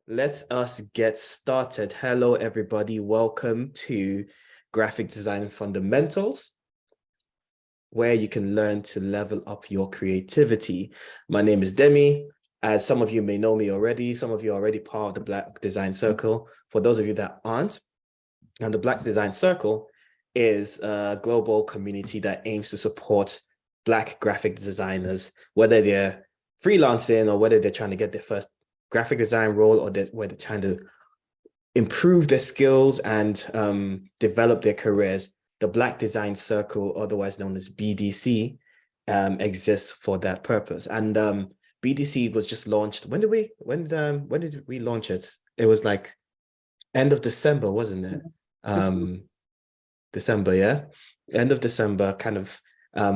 let us get started. Hello, everybody. Welcome to Graphic Design Fundamentals, where you can learn to level up your creativity. My name is Demi. As some of you may know me already, some of you are already part of the Black Design Circle. For those of you that aren't, and the Black Design Circle is a global community that aims to support Black graphic designers, whether they're freelancing or whether they're trying to get their first graphic design role, or whether they're trying to improve their skills and develop their careers. The Black Design Circle, otherwise known as BDC, exists for that purpose. And BDC was just launched. When did we launch it? It was like end of December, wasn't it? December, yeah, end of December, kind of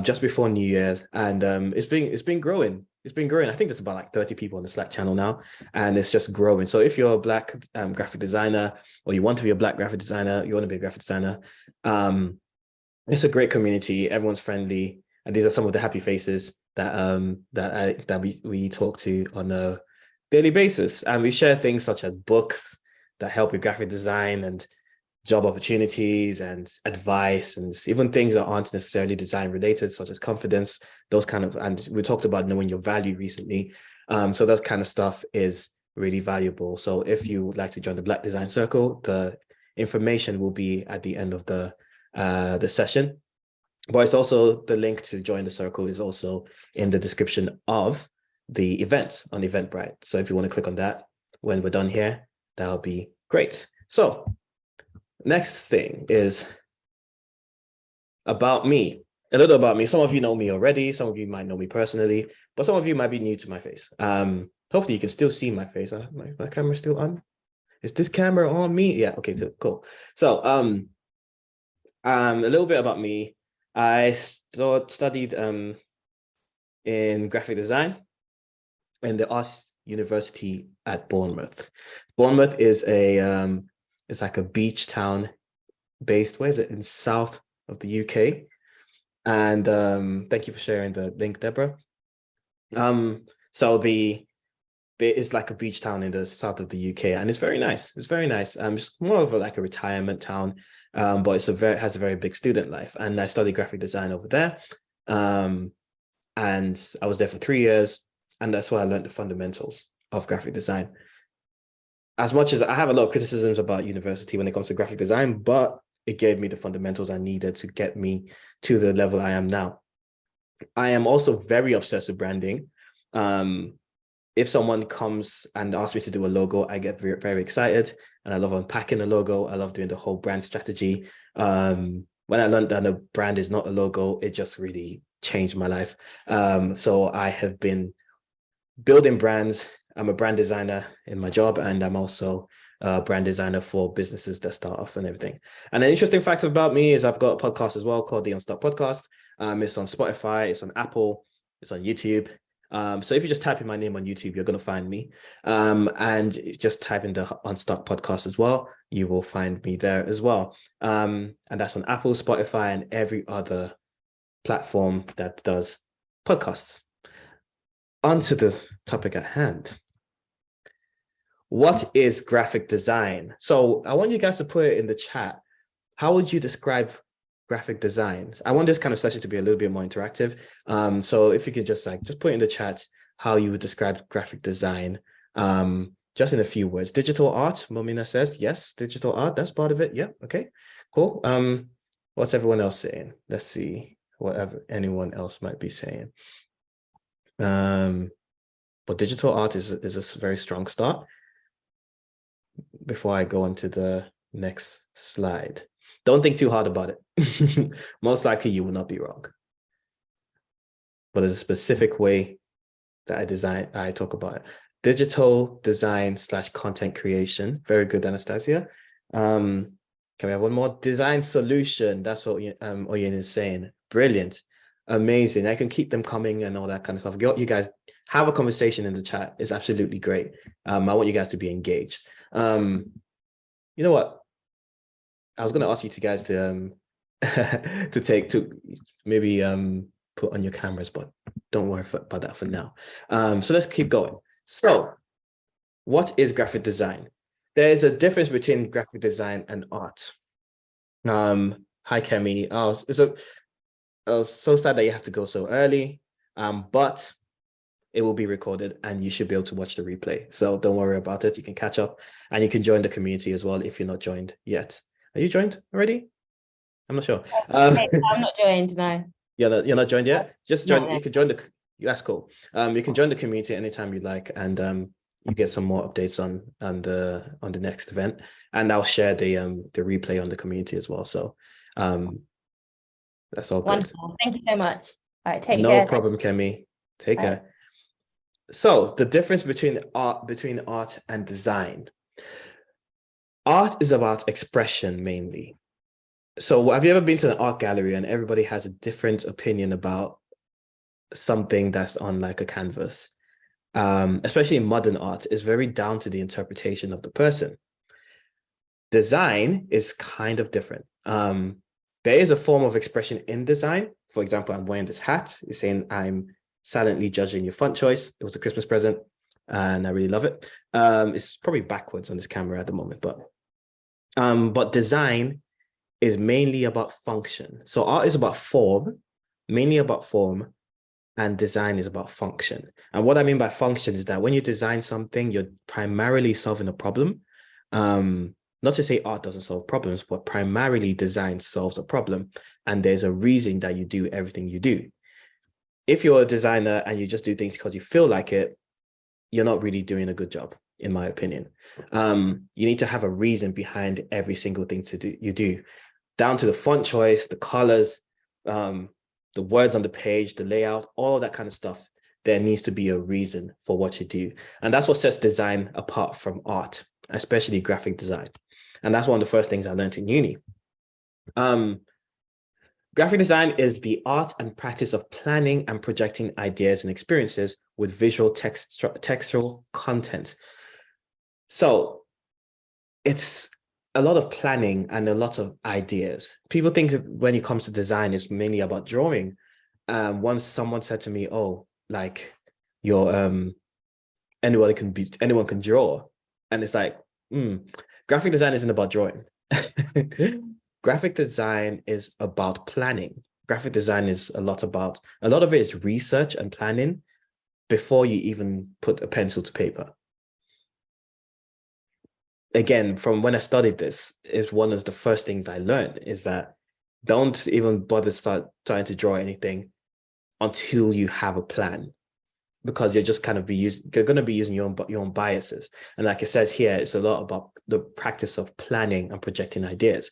just before New Year's, and it's been growing. It's been growing. I think there's about like 30 people on the Slack channel now, and it's just growing. So if you're a Black graphic designer, or you want to be a Black graphic designer, you want to be a graphic designer, it's a great community. Everyone's friendly, and these are some of the happy faces that we talk to on a daily basis, and we share things such as books that help with graphic design and job opportunities and advice, and even things that aren't necessarily design related, such as confidence, those kind of, and we talked about knowing your value recently. So that kind of stuff is really valuable. So if you would like to join the Black Design Circle, the information will be at the end of the session. But it's also, the link to join the circle is also in the description of the events on Eventbrite. So if you want to click on that when we're done here, that'll be great. So next thing is about me, a little about me. Some of you know me already, some of you might know me personally, but some of you might be new to my face. Hopefully you can still see my face. My camera's still on. Is this camera on me? Yeah, okay, cool. So a little bit about me. I studied in graphic design in the Arts University at Bournemouth. Bournemouth is it's like a beach town based, where is it? In south of the UK. And thank you for sharing the link, Deborah. So it's like a beach town in the south of the UK, and it's very nice. It's very nice. It's more of like a retirement town, but has a very big student life. And I studied graphic design over there. And I was there for 3 years, and that's where I learned the fundamentals of graphic design. As much as I have a lot of criticisms about university when it comes to graphic design, but it gave me the fundamentals I needed to get me to the level I am now. I am also very obsessed with branding. If someone comes and asks me to do a logo, I get very, very excited, and I love unpacking a logo. I love doing the whole brand strategy. When I learned that a brand is not a logo, it just really changed my life. So I have been building brands. I'm a brand designer in my job, and I'm also a brand designer for businesses that start off and everything. And an interesting fact about me is I've got a podcast as well called the Unstuck Podcast. It's on Spotify, it's on Apple, it's on YouTube. So if you just type in my name on YouTube, you're going to find me. And just type in the Unstuck Podcast as well. You will find me there as well. And that's on Apple, Spotify, and every other platform that does podcasts. Onto the topic at hand. What is graphic design? So I want you guys to put it in the chat. How would you describe graphic design? I want this kind of session to be a little bit more interactive. So if you could just put in the chat how you would describe graphic design, just in a few words. Digital art, Momina says, yes, digital art, that's part of it. Yeah, okay, cool. What's everyone else saying? Let's see whatever anyone else might be saying. But digital art is a very strong start. Before I go on to the next slide, don't think too hard about it. Most likely you will not be wrong. But there's a specific way that I talk about it. Digital design / content creation. Very good, Anastasia. Can we have one more? Design solution. That's what Oyen is saying. Brilliant. Amazing. I can keep them coming and all that kind of stuff. You guys have a conversation in the chat. It's absolutely great. I want you guys to be engaged. You know what? I was going to ask you guys to maybe put on your cameras, but don't worry about that for now. So let's keep going. So what is graphic design? There is a difference between graphic design and art. Hi Kemi. I was so sad that you have to go so early. But it will be recorded and you should be able to watch the replay. So don't worry about it. You can catch up and you can join the community as well if you're not joined yet. Are you joined already? I'm not sure. I'm not joined, no. You're not joined yet? Just join. No. You can join the. That's cool. You can join the community anytime you like, and you get some more updates on the next event. And I'll share the replay on the community as well. So that's all good. Wonderful. Thank you so much. All right, take No care. problem, Kemi. Take care. So the difference between art and design. Art is about expression mainly. So have you ever been to an art gallery and everybody has a different opinion about something that's on like a canvas? Especially in modern art, is very down to the interpretation of the person. Design is kind of different. There is a form of expression in design. For example, I'm wearing this hat. It's saying I'm silently judging your font choice. It was a Christmas present and I really love it. It's probably backwards on this camera at the moment, but design is mainly about function. So art is about form, mainly about form, and design is about function. And what I mean by function is that when you design something, you're primarily solving a problem. Not to say art doesn't solve problems, but primarily design solves a problem. And there's a reason that you do everything you do. If you're a designer and you just do things because you feel like it, you're not really doing a good job, in my opinion. You need to have a reason behind every single thing you do, down to the font choice, the colors, the words on the page, the layout, all that kind of stuff. There needs to be a reason for what you do. And that's what sets design apart from art, especially graphic design. And that's one of the first things I learned in uni. Graphic design is the art and practice of planning and projecting ideas and experiences with visual textual content. So it's a lot of planning and a lot of ideas. People think when it comes to design, it's mainly about drawing. Once someone said to me, "Oh, like you're anyone can draw," and it's like, graphic design isn't about drawing. Graphic design is about planning. Graphic design is a lot of it is research and planning before you even put a pencil to paper. Again, from when I studied this, it's one of the first things I learned is that don't even bother trying to draw anything until you have a plan, because you're just kind of you're going to be using your own biases. And like it says here, it's a lot about the practice of planning and projecting ideas.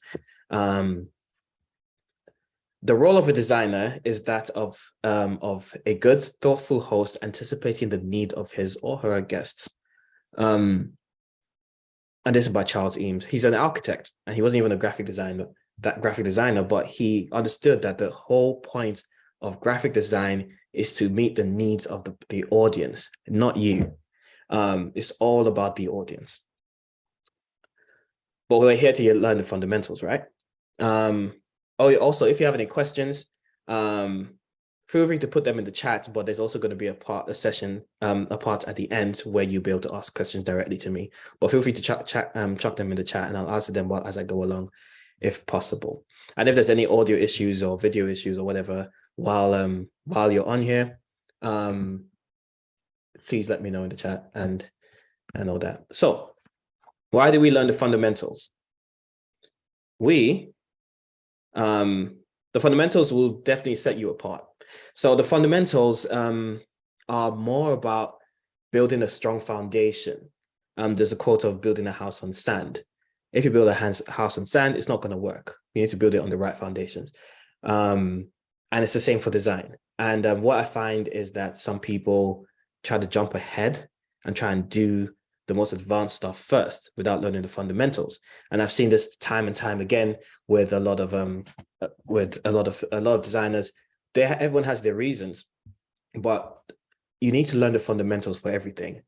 The role of a designer is that of a good, thoughtful host anticipating the need of his or her guests. And this is by Charles Eames. He's an architect, and he wasn't even a graphic designer, but he understood that the whole point of graphic design is to meet the needs of the audience, not you. It's all about the audience. But we're here to learn the fundamentals, right? Also, if you have any questions, feel free to put them in the chat, but there's also going to be a part at the end where you'll be able to ask questions directly to me. But feel free to chuck them in the chat and I'll answer them as I go along, if possible. And if there's any audio issues or video issues or whatever while you're on here, please let me know in the chat and all that. So why do we learn the fundamentals? The fundamentals will definitely set you apart. So the fundamentals are more about building a strong foundation. There's a quote of building a house on sand. If you build a house on sand, it's not going to work. You need to build it on the right foundations. And it's the same for design. And what I find is that some people try to jump ahead and try and do the most advanced stuff first without learning the fundamentals. And I've seen this time and time again with a lot of designers. Everyone has their reasons, but you need to learn the fundamentals for everything.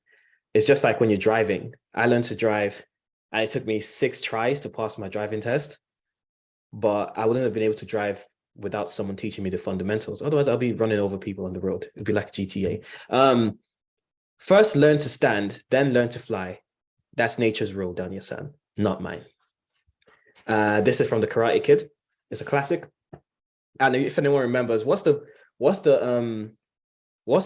It's just like when you're driving. I learned to drive, and it took me 6 tries to pass my driving test, but I wouldn't have been able to drive without someone teaching me the fundamentals. Otherwise, I'll be running over people on the road. It'd be like GTA. First, learn to stand, then learn to fly. That's nature's rule, Daniel-san, not mine. This is from the Karate Kid. It's a classic. And if anyone remembers, what's the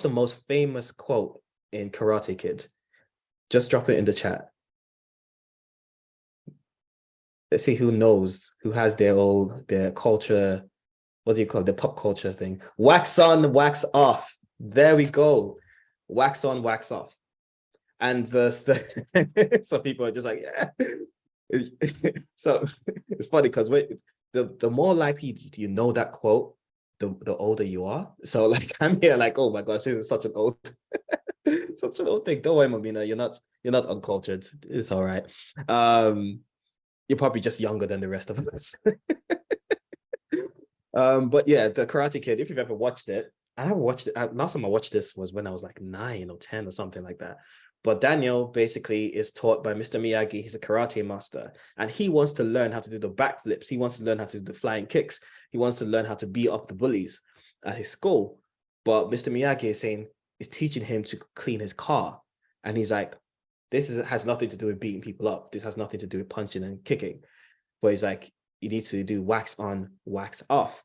most famous quote in Karate Kid? Just drop it in the chat. Let's see who knows, who has their culture, what do you call it, the pop culture thing? Wax on, wax off. There we go. Wax on, wax off. And some people are just like, yeah. So it's funny because the more likely you know that quote, the older you are. So like I'm here like, oh my gosh, this is such an old thing. Don't worry, Mamina, you're not uncultured. It's all right. You're probably just younger than the rest of us. But yeah, the Karate Kid, if you've ever watched it, I haven't watched it. Last time I watched this was when I was like 9 or 10 or something like that. But Daniel basically is taught by Mr. Miyagi. He's a karate master, and he wants to learn how to do the backflips. He wants to learn how to do the flying kicks. He wants to learn how to beat up the bullies at his school. But Mr. Miyagi is teaching him to clean his car. And he's like, has nothing to do with beating people up. This has nothing to do with punching and kicking. But he's like, you need to do wax on, wax off.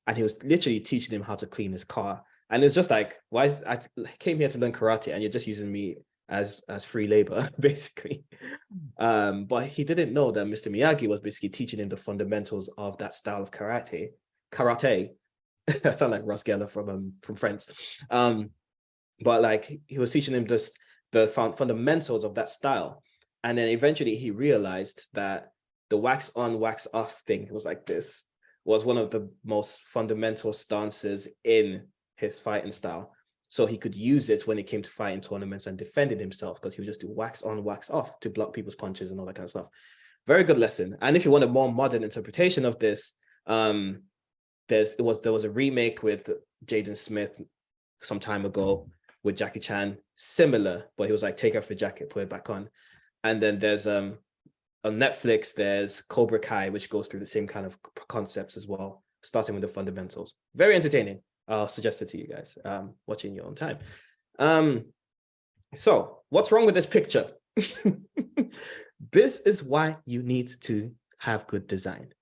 And he was literally teaching him how to clean his car. And it's just like, I came here to learn karate and you're just using me as free labor, basically. But he didn't know that Mr. Miyagi was basically teaching him the fundamentals of that style of karate. That sounds like Ross Geller from Friends. But like he was teaching him just the fundamentals of that style. And then eventually he realized that the wax on, wax off thing was like this, was one of the most fundamental stances in his fighting style. So he could use it when it came to fighting tournaments and defending himself, because he would just do wax on, wax off to block people's punches and all that kind of stuff. Very good lesson. And if you want a more modern interpretation of this, there was a remake with Jaden Smith some time ago with Jackie Chan, similar, but he was like, take off the jacket, put it back on. And then there's on Netflix, there's Cobra Kai, which goes through the same kind of concepts as well, starting with the fundamentals. Very entertaining. I'll suggest it to you guys, watching your own time. So what's wrong with this picture? This is why you need to have good design.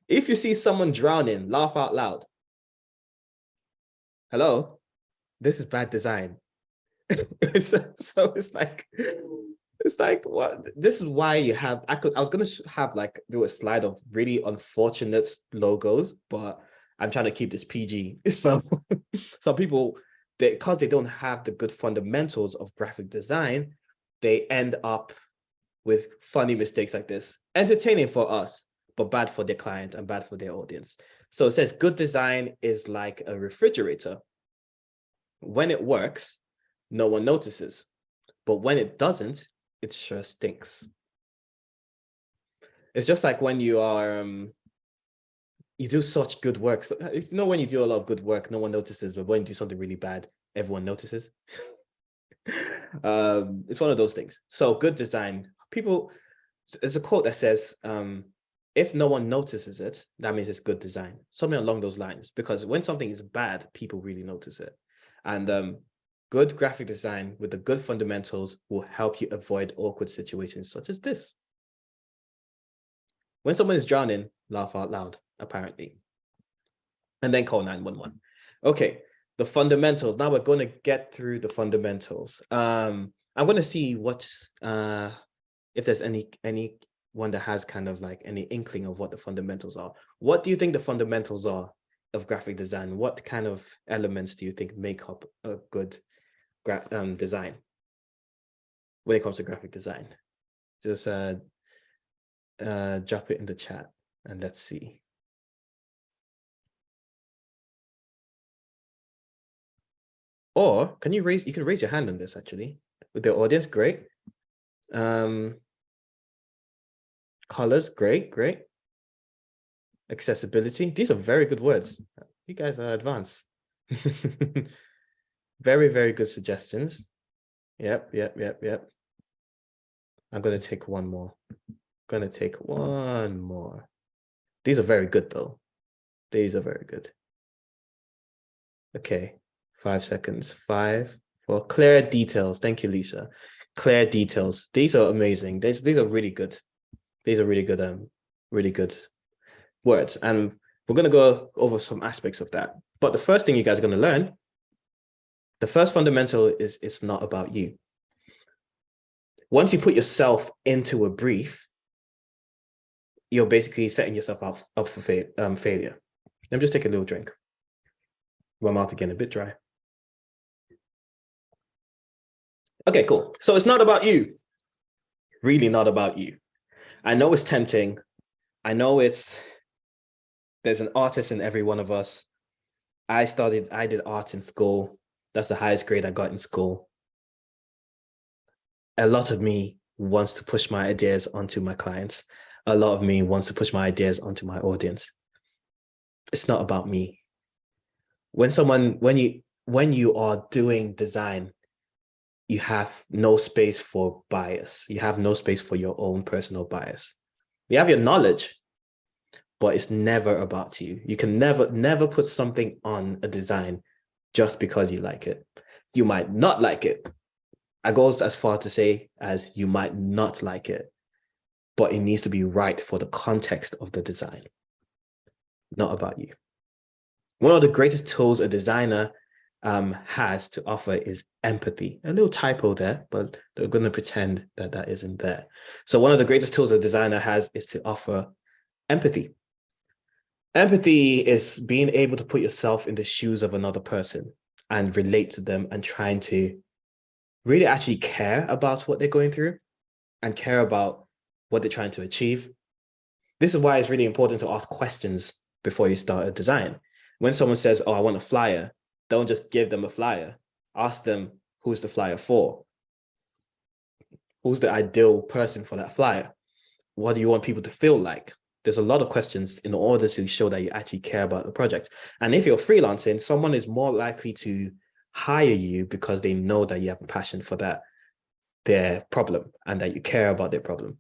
If you see someone drowning, laugh out loud. Hello, this is bad design. So it's like what? This is why you have. I was gonna have do a slide of really unfortunate logos, but I'm trying to keep this PG. So some people, because they don't have the good fundamentals of graphic design, they end up with funny mistakes like this. Entertaining for us, but bad for their client and bad for their audience. So it says good design is like a refrigerator. When it works, no one notices. But when it doesn't, it sure stinks. It's just like when you are, you do such good work. So, when you do a lot of good work, no one notices, but when you do something really bad, everyone notices. It's one of those things. So good design, there's a quote that says, if no one notices it, that means it's good design. Something along those lines, because when something is bad, people really notice it. And good graphic design with the good fundamentals will help you avoid awkward situations such as this. When someone is drowning, laugh out loud, apparently. And then call 911. Okay, the fundamentals. Now we're going to get through the fundamentals. I'm going to see if there's anyone that has kind of like any inkling of what the fundamentals are. What do you think the fundamentals are of graphic design? What kind of elements do you think make up a good design when it comes to graphic design? Just drop it in the chat and let's see. Or you can raise your hand on this actually with the audience. Great. Colors, great. Accessibility, these are very good words. You guys are advanced. Very, very good suggestions. Yep. I'm going to take one more. These are very good though. These are very good. Okay, 5 seconds. 5, 4. Clear details. Thank you, Lisa. Clear details. These are amazing. These are really good. These are really good words. And we're going to go over some aspects of that. But the first thing you guys are going to learn, the first fundamental is it's not about you. Once you put yourself into a brief, you're basically setting yourself up for failure. Let me just take a little drink. My mouth again, a bit dry. Okay, cool. So it's not about you. Really not about you. I know it's tempting. I know there's an artist in every one of us. I did art in school. That's the highest grade I got in school. A lot of me wants to push my ideas onto my clients. A lot of me wants to push my ideas onto my audience. It's not about me. When you are doing design, you have no space for bias. You have no space for your own personal bias. You have your knowledge, but it's never about you. You can never put something on a design just because you like it. You might not like it. I go as far to say as you might not like it, but it needs to be right for the context of the design, not about you. One of the greatest tools a designer has to offer is empathy. A little typo there, but they're going to pretend that that isn't there. So one of the greatest tools a designer has is to offer empathy. Empathy is being able to put yourself in the shoes of another person and relate to them and trying to really actually care about what they're going through and care about what they're trying to achieve. This is why it's really important to ask questions before you start a design. When someone says, oh, I want a flyer, don't just give them a flyer. Ask them, who's the flyer for? Who's the ideal person for that flyer? What do you want people to feel like? There's a lot of questions in order to show that you actually care about the project. And if you're freelancing, someone is more likely to hire you because they know that you have a passion for their problem and that you care about their problem.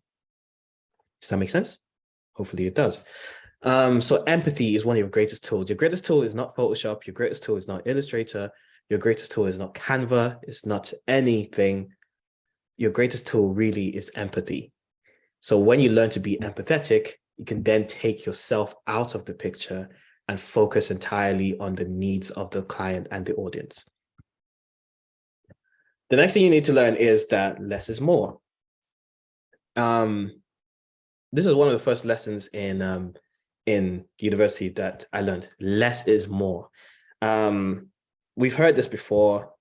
Does that make sense? Hopefully it does. So empathy is one of your greatest tools. Your greatest tool is not Photoshop. Your greatest tool is not Illustrator. Your greatest tool is not Canva. It's not anything. Your greatest tool really is empathy. So when you learn to be empathetic, you can then take yourself out of the picture and focus entirely on the needs of the client and the audience. The next thing you need to learn is that less is more. This is one of the first lessons in university that I learned. Less is more. We've heard this before.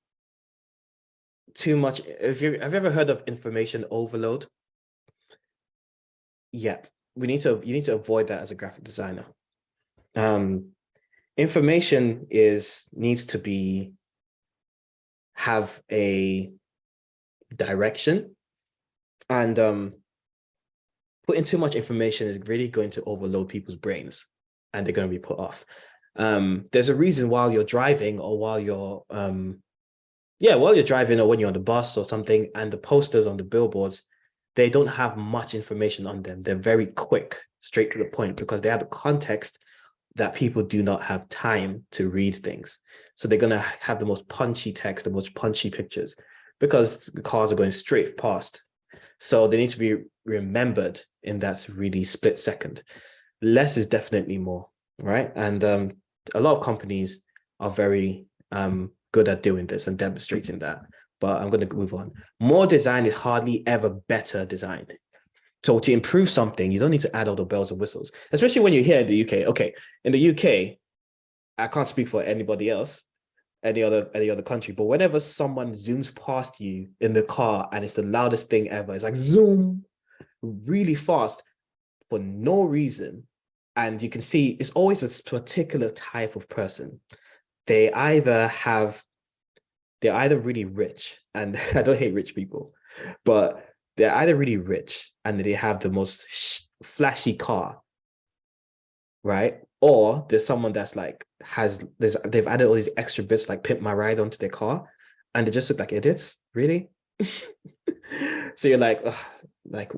Too much. Have you ever heard of information overload? Yeah, you need to avoid that as a graphic designer. Information needs to have a direction, and putting too much information is really going to overload people's brains and they're going to be put off. There's a reason while you're driving or while you're driving or when you're on the bus or something, and the posters on the billboards, they don't have much information on them. They're very quick, straight to the point, because they have the context that people do not have time to read things. So they're going to have the most punchy text, the most punchy pictures, because the cars are going straight past. So they need to be remembered in that really split second. Less is definitely more, right? And a lot of companies are very good at doing this and demonstrating that. But I'm going to move on. More design is hardly ever better design. So to improve something, you don't need to add all the bells and whistles, especially when you're here in the UK. Okay, in the UK, I can't speak for anybody else, any other country, but whenever someone zooms past you in the car and it's the loudest thing ever, it's like zoom really fast for no reason. And you can see it's always a particular type of person. They're either really rich, and I don't hate rich people, but they're either really rich and they have the most flashy car, right? Or there's someone that's like they've added all these extra bits like Pimp My Ride onto their car, and they just look like idiots, really. So you're like, ugh, like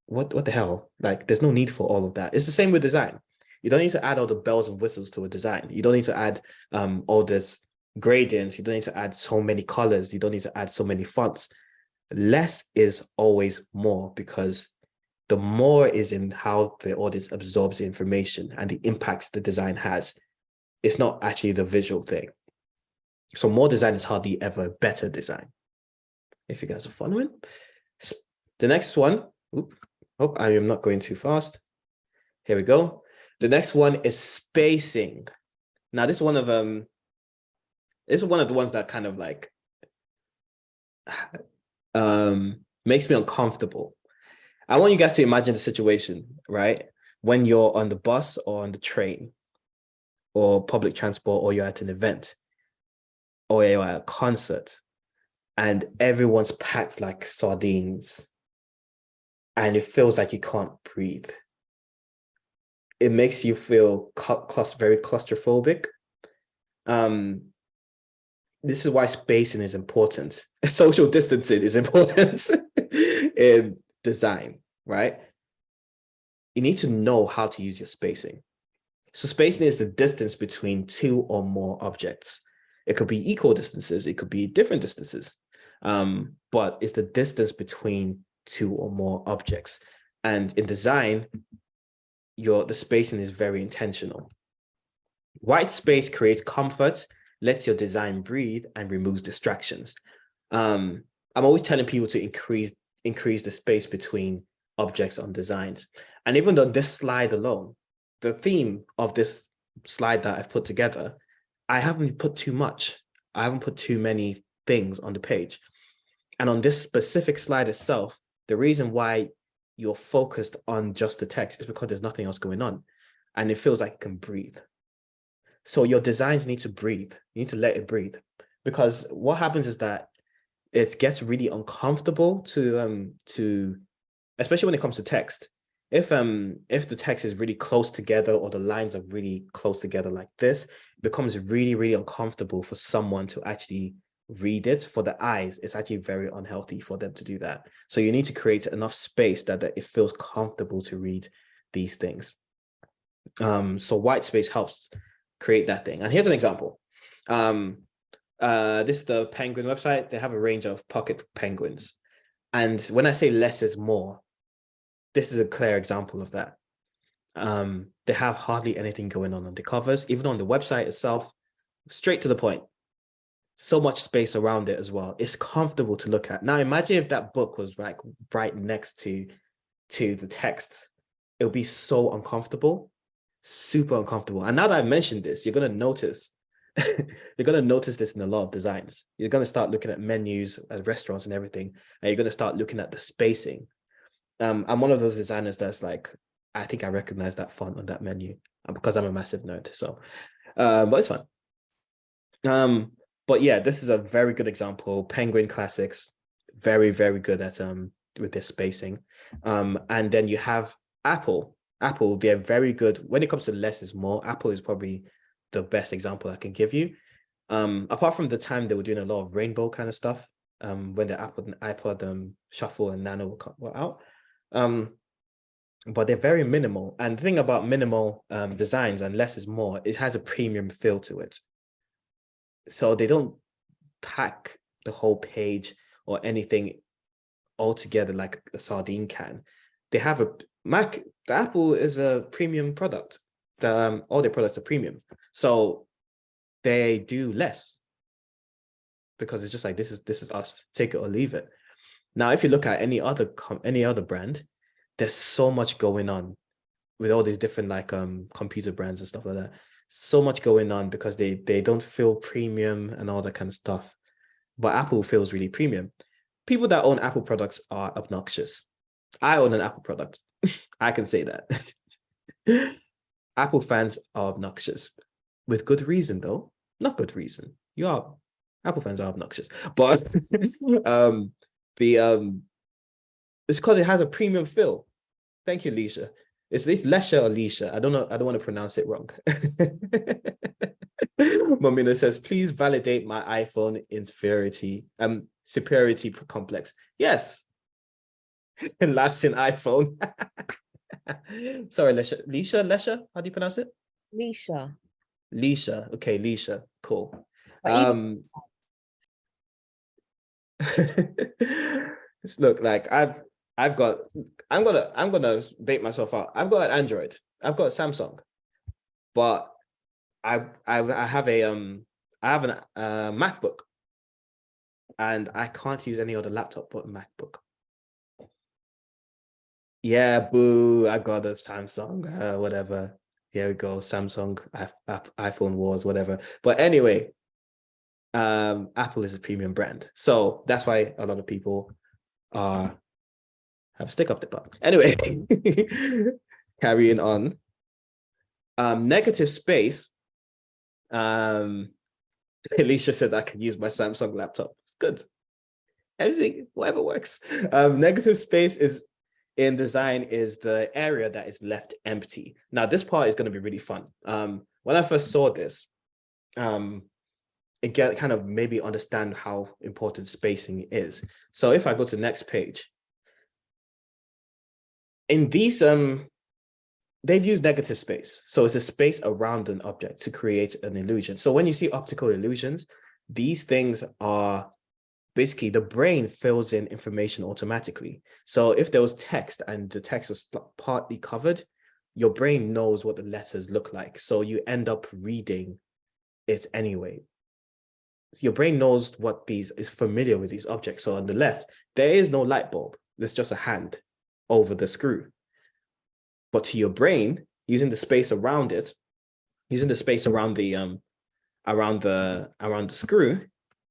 what the hell? Like, there's no need for all of that. It's the same with design. You don't need to add all the bells and whistles to a design. You don't need to add all this gradients. You don't need to add so many colors. You don't need to add so many fonts. Less is always more, because the more is in how the audience absorbs the information and the impacts the design has. It's not actually the visual thing. So more design is hardly ever better design, if you guys are following. So the next one, hope I am not going too fast. Here we go. The next one is spacing. Now, this is one of the ones that kind of like makes me uncomfortable. I want you guys to imagine the situation, right? When you're on the bus or on the train or public transport, or you're at an event, or you're at a concert, and everyone's packed like sardines, and it feels like you can't breathe. It makes you feel very claustrophobic. This is why spacing is important. Social distancing is important in design, right? You need to know how to use your spacing. So spacing is the distance between two or more objects. It could be equal distances, it could be different distances, but it's the distance between two or more objects. And in design, the spacing is very intentional. White space creates comfort, lets your design breathe, and removes distractions. I'm always telling people to increase the space between objects on designs. And even though this slide alone, the theme of this slide that I've put together, I haven't put too much. I haven't put too many things on the page. And on this specific slide itself, the reason why you're focused on just the text is because there's nothing else going on. And it feels like it can breathe. So your designs need to breathe. You need to let it breathe. Because what happens is that it gets really uncomfortable to especially when it comes to text. If the text is really close together, or the lines are really close together like this, it becomes really, really uncomfortable for someone to actually read it. For the eyes, it's actually very unhealthy for them to do that. So you need to create enough space that it feels comfortable to read these things. So white space helps create that thing. And here's an example. This is the Penguin website. They have a range of pocket penguins. And when I say less is more, this is a clear example of that. They have hardly anything going on the covers, even on the website itself, straight to the point. So much space around it as well. It's comfortable to look at. Now, imagine if that book was like right next to the text. It would be so uncomfortable, super uncomfortable. And now that I mentioned this, you're going to notice, you're going to notice this in a lot of designs. You're going to start looking at menus at restaurants and everything, and you're going to start looking at the spacing. I'm one of those designers that's like, I think I recognize that font on that menu, because I'm a massive nerd. So, but it's fun. But yeah, this is a very good example. Penguin Classics, very, very good at with their spacing. And then you have Apple. Apple, they're very good when it comes to less is more. Apple is probably the best example I can give you. Apart from the time they were doing a lot of rainbow kind of stuff, when the Apple and iPod Shuffle and Nano were out. But they're very minimal. And the thing about minimal designs and less is more, it has a premium feel to it. So they don't pack the whole page or anything all together like a sardine can. They have the Apple is a premium product. All their products are premium. So they do less, because it's just like, this is us, take it or leave it. Now, if you look at any other brand, there's so much going on with all these different like computer brands and stuff like that. So much going on because they don't feel premium and all that kind of stuff. But Apple feels really premium. People that own Apple products are obnoxious. I own an Apple product. I can say that. Apple fans are obnoxious. With good reason, though. Not good reason. Apple fans are obnoxious. But it's because it has a premium feel. Thank you, Leisha. It's Lesha or Leisha. I don't know. I don't want to pronounce it wrong. Momina says, please validate my iPhone superiority complex. Yes. And laughs in iPhone. Sorry, Lesha. How do you pronounce it? Leisha. Leisha. Okay, Leisha. Cool. But even Look, like I'm gonna bait myself out. I've got an Android. I've got a Samsung, but I have an MacBook, and I can't use any other laptop but a MacBook. Yeah, boo! I got a Samsung, whatever. Here we go, Samsung, iPhone wars, whatever. But anyway, Apple is a premium brand, so that's why a lot of people are have a stick up the butt. Anyway, carrying on. Negative space. Alicia said I can use my Samsung laptop. It's good. Everything, whatever works. Negative space is in design is the area that is left empty. Now, this part is going to be really fun. When I first saw this, it kind of made me understand how important spacing is. So if I go to the next page, in these, they've used negative space. So it's a space around an object to create an illusion. So when you see optical illusions, these things are basically the brain fills in information automatically. So if there was text and the text was partly covered, your brain knows what the letters look like. So you end up reading it anyway. Your brain knows is familiar with these objects. So on the left, there is no light bulb. There's just a hand over the screw. But to your brain, using the space around it, using the space around the screw,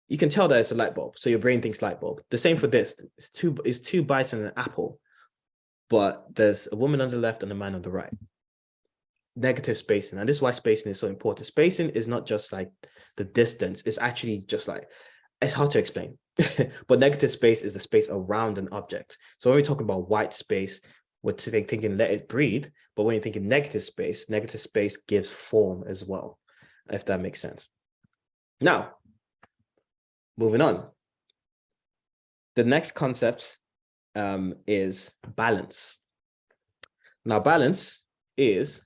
you can tell that it's a light bulb. So your brain thinks light bulb. The same for this. It's two bites and an apple, but there's a woman on the left and a man on the right. Negative spacing. And this is why spacing is so important. Spacing is not just like the distance. It's actually just like, it's hard to explain. But negative space is the space around an object. So when we talk about white space, we're thinking let it breathe. But when you're thinking negative space gives form as well, if that makes sense. Now, moving on. The next concept is balance. Now, balance is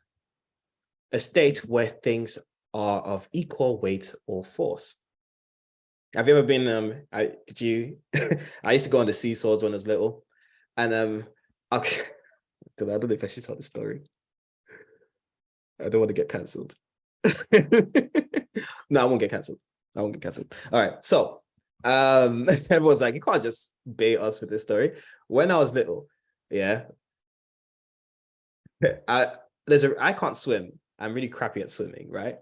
a state where things are of equal weight or force. Have you ever been, I used to go on the seesaws when I was little, and okay, I don't know if I should tell the story. I don't want to get cancelled. No, I won't get cancelled. All right, so everyone's like, you can't just bait us with this story. When I was little, yeah, I can't swim. I'm really crappy at swimming, right?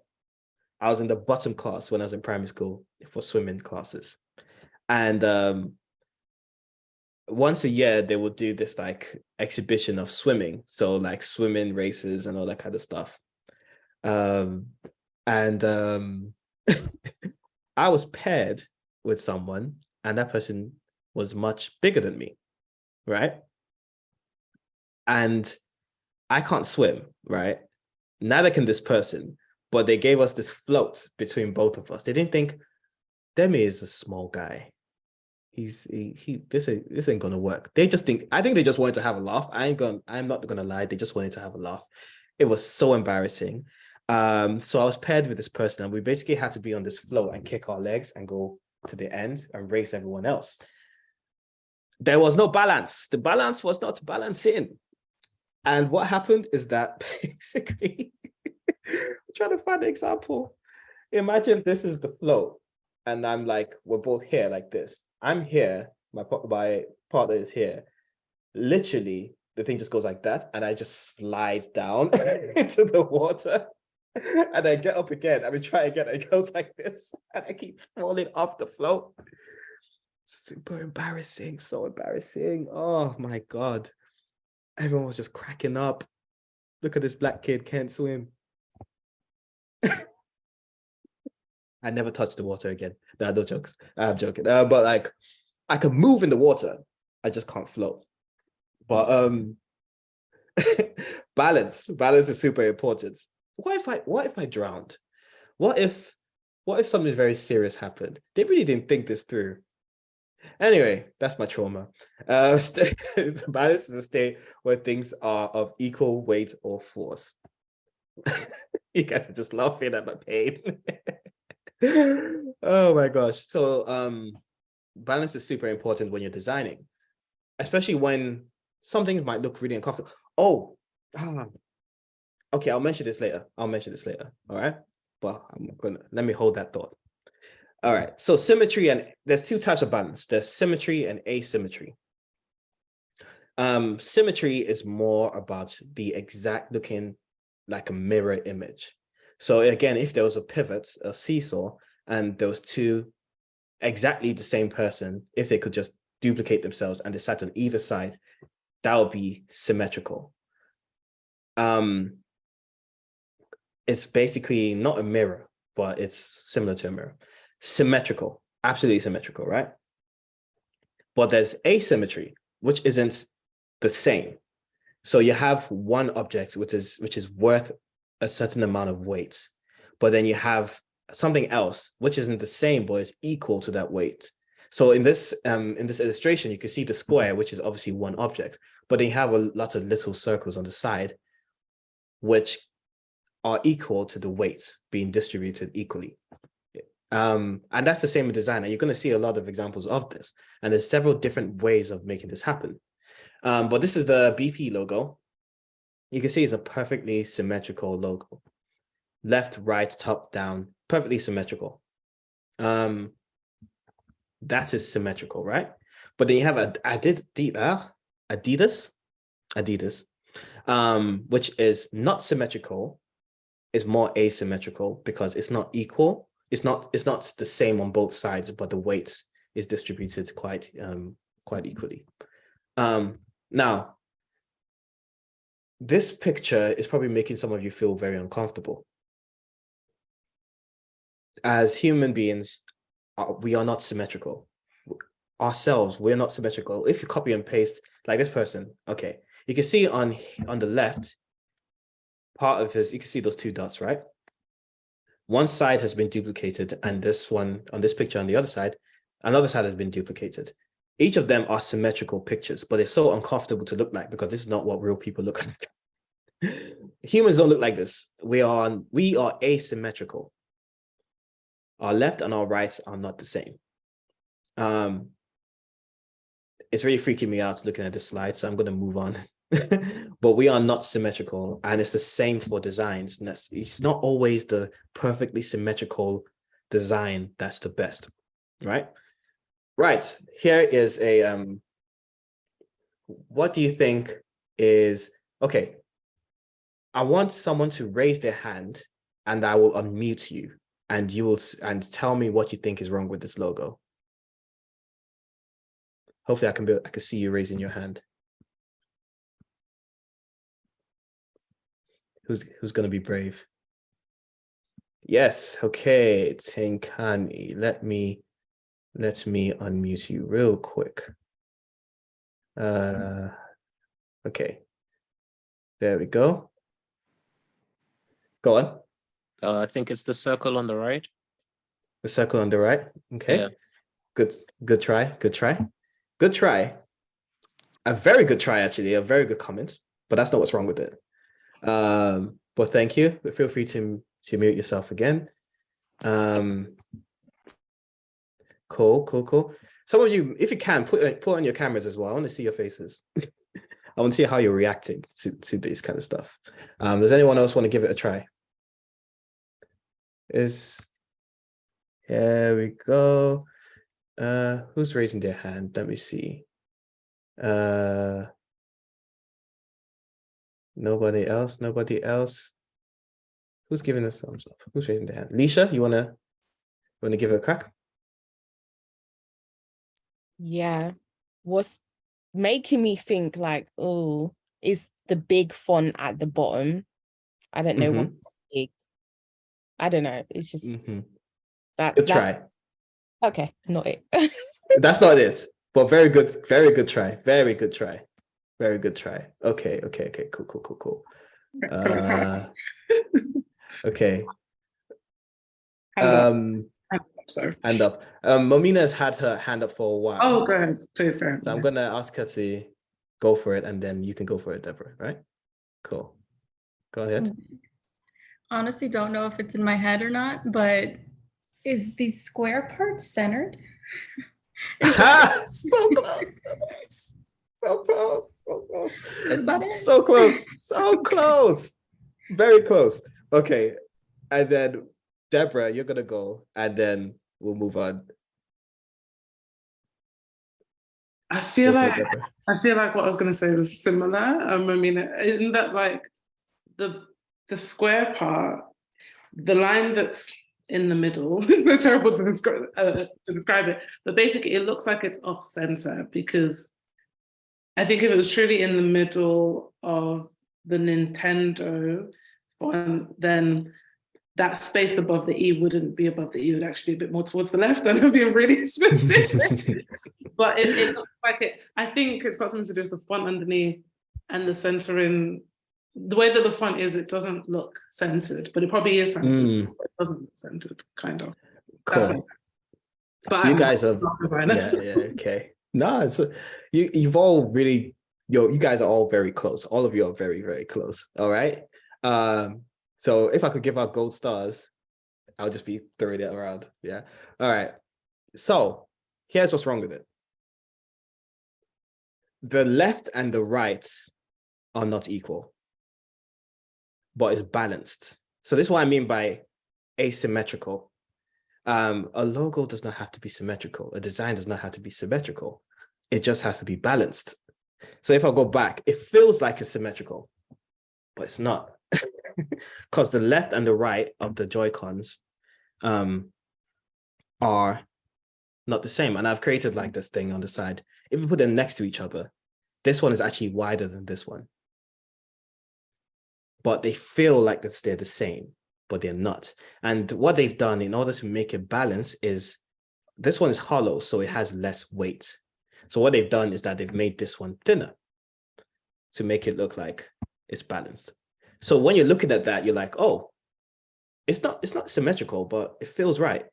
I was in the bottom class when I was in primary school for swimming classes. And once a year, they would do this like exhibition of swimming. So like swimming races and all that kind of stuff. I was paired with someone, and that person was much bigger than me, right? And I can't swim, right? Neither can this person, but they gave us this float between both of us. They didn't think, Demi is a small guy. This ain't gonna work. I think they just wanted to have a laugh. I'm not gonna lie, they just wanted to have a laugh. It was so embarrassing. So I was paired with this person, and we basically had to be on this float and kick our legs and go to the end and race everyone else. There was no balance. The balance was not balancing. And what happened is that basically, I'm trying to find an example. Imagine this is the float, and I'm like, we're both here like this. I'm here, my partner is here. Literally, the thing just goes like that, and I just slide down into the water. And I get up again, and we try again, and it goes like this, and I keep falling off the float. Super embarrassing, so embarrassing. Oh my God. Everyone was just cracking up. Look at this black kid, can't swim. I never touched the water again. No jokes. I'm joking. But like, I can move in the water. I just can't float. But balance is super important. What if I drowned? What if something very serious happened? They really didn't think this through. Anyway, that's my trauma. Balance is a state where things are of equal weight or force. You guys are just laughing at my pain. Oh my gosh. So balance is super important when you're designing, especially when something might look really uncomfortable. Oh, okay, I'll mention this later. All right. But let me hold that thought. All right. So symmetry, and there's two types of balance. There's symmetry and asymmetry. Symmetry is more about the exact looking like a mirror image. So again, if there was a pivot, a seesaw, and there was two exactly the same person, if they could just duplicate themselves and they sat on either side, that would be symmetrical. It's basically not a mirror, but it's similar to a mirror. Symmetrical, absolutely symmetrical, right? But there's asymmetry, which isn't the same. So you have one object which is worth a certain amount of weight, but then you have something else which isn't the same but is equal to that weight. So in this illustration, you can see the square, which is obviously one object, but then you have a lot of little circles on the side, which are equal to the weight being distributed equally. And that's the same in design. And you're going to see a lot of examples of this. And there's several different ways of making this happen. But this is the BP logo. You can see it's a perfectly symmetrical logo. Left, right, top, down, perfectly symmetrical. That is symmetrical, right? But then you have Adidas, which is not symmetrical, is more asymmetrical because it's not equal. It's not the same on both sides, but the weight is distributed quite equally. Now, this picture is probably making some of you feel very uncomfortable. As human beings, we are not symmetrical. Ourselves, we're not symmetrical. If you copy and paste like this person, okay, you can see on the left part of his, you can see those two dots, right? One side has been duplicated, and this one on this picture on the other side, another side has been duplicated. Each of them are symmetrical pictures, but they're so uncomfortable to look like because this is not what real people look like. Humans don't look like this. We are asymmetrical. Our left and our right are not the same. It's really freaking me out looking at this slide, so I'm going to move on. But we are not symmetrical, and it's the same for designs. It's not always the perfectly symmetrical design that's the best, right? Right, here is a, what do you think is, okay, I want someone to raise their hand and I will unmute you and you will, and tell me what you think is wrong with this logo. Hopefully I can see you raising your hand. Who's going to be brave? Yes, okay, Tenkani, let me unmute you real quick. Okay, there we go. Go on. I think it's the circle on the right. The circle on the right. Okay. Yeah. Good try. A very good try, actually. A very good comment. But that's not what's wrong with it. But thank you. But feel free to mute yourself again. Cool. Some of you, if you can, put on your cameras as well. I want to see your faces. I want to see how you're reacting to this kind of stuff. Does anyone else want to give it a try? Here we go. Who's raising their hand? Let me see. Nobody else. Who's giving us thumbs up? Who's raising their hand? Lisha, you wanna give it a crack? Yeah. What's making me think like, oh, is the big font at the bottom. I don't know what's big. I don't know. It's just that. Good try. Okay, not it. That's not it. But very good try. Very good try. Okay. Cool. Okay. Hand up. Momina has had her hand up for a while. Oh, go ahead. Please go ahead. So I'm gonna ask her to go for it, and then you can go for it, Deborah, right? Cool. Go ahead. Honestly, don't know if it's in my head or not, but Is the square part centered? So close, so close, so close, so close, That's about it. so close, so close, very close. Okay, and then Deborah, you're gonna go, and then we'll move on. I feel Go for it, like Deborah. I feel like what I was going to say was similar. I mean, isn't that like the square part, the line that's in the middle? It's so terrible to describe it, but basically, it looks like it's off center because I think if it was truly in the middle of the Nintendo font, then that space above the E wouldn't be above the E, it would actually be a bit more towards the left, and it would be really specific. But it looks like it, I think it's got something to do with the font underneath and the centering. The way that the font is, it doesn't look centered, but it probably is centered. But it doesn't look centered, kind of. That's Cool. but You I'm guys are, not a designer. yeah, okay. No, it's you've all really, you guys are all very close. All of you are very, very close. All right. So if I could give out gold stars, I'll just be throwing it around. Yeah. All right. So here's what's wrong with it. The left and the right are not equal, but it's balanced. So this is what I mean by asymmetrical. A logo does not have to be symmetrical. A design does not have to be symmetrical. It just has to be balanced. So if I go back, it feels like it's symmetrical, but it's not. Because the left and the right of the Joy-Cons are not the same. And I've created like this thing on the side. If you put them next to each other, this one is actually wider than this one. But they feel like they're the same, but they're not. And what they've done in order to make it balance is this one is hollow, so it has less weight. So what they've done is that they've made this one thinner to make it look like it's balanced. So when you're looking at that, you're like, oh, it's not symmetrical, but it feels right.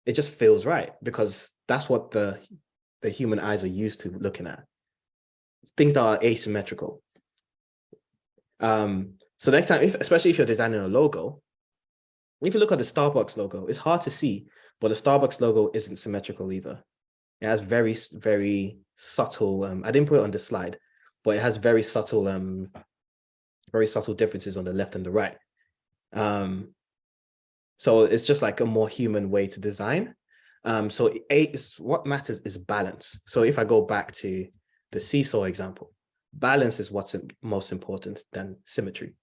It just feels right because that's what the human eyes are used to looking at. Things that are asymmetrical. So next time, especially if you're designing a logo, if you look at the Starbucks logo, it's hard to see, but the Starbucks logo isn't symmetrical either. It has very, very subtle, I didn't put it on the slide, but it has very subtle differences on the left and the right. So it's just like a more human way to design. So what matters is balance. So if I go back to the seesaw example, balance is what's most important than symmetry.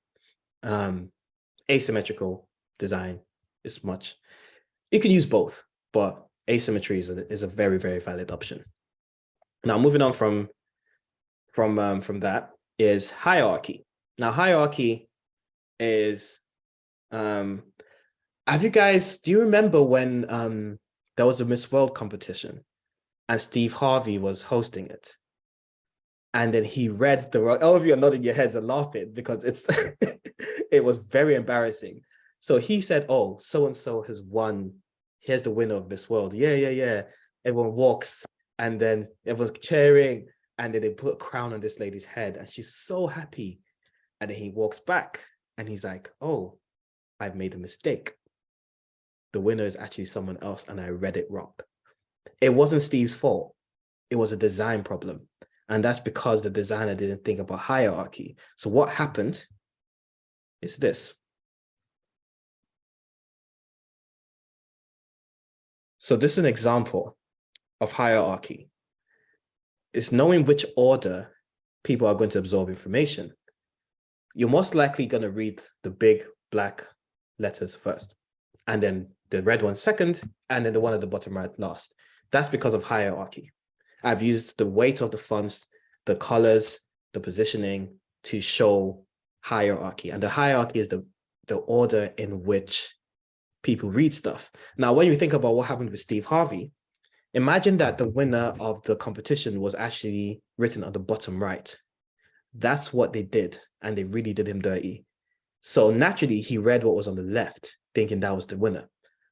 Asymmetrical design is much. You can use both, but asymmetry is a very, very valid option. Now, moving on from that is hierarchy. Now, hierarchy is, do you remember when there was a Miss World competition and Steve Harvey was hosting it? And then he read all of you are nodding your heads and laughing because it was very embarrassing. So he said, oh, so-and-so has won. Here's the winner of Miss World. Yeah. Everyone walks and then everyone's cheering. And then they put a crown on this lady's head and she's so happy. And then he walks back and he's like, oh, I've made a mistake. The winner is actually someone else and I read it wrong. It wasn't Steve's fault. It was a design problem. And that's because the designer didn't think about hierarchy. So what happened is this. So this is an example of hierarchy. It's knowing which order people are going to absorb information. You're most likely going to read the big black letters first, and then the red one second, and then the one at the bottom right last. That's because of hierarchy. I've used the weight of the fonts, the colors, the positioning to show hierarchy. And the hierarchy is the order in which people read stuff. Now, when you think about what happened with Steve Harvey, imagine that the winner of the competition was actually written on the bottom right. That's what they did, and they really did him dirty. So naturally, he read what was on the left, thinking that was the winner,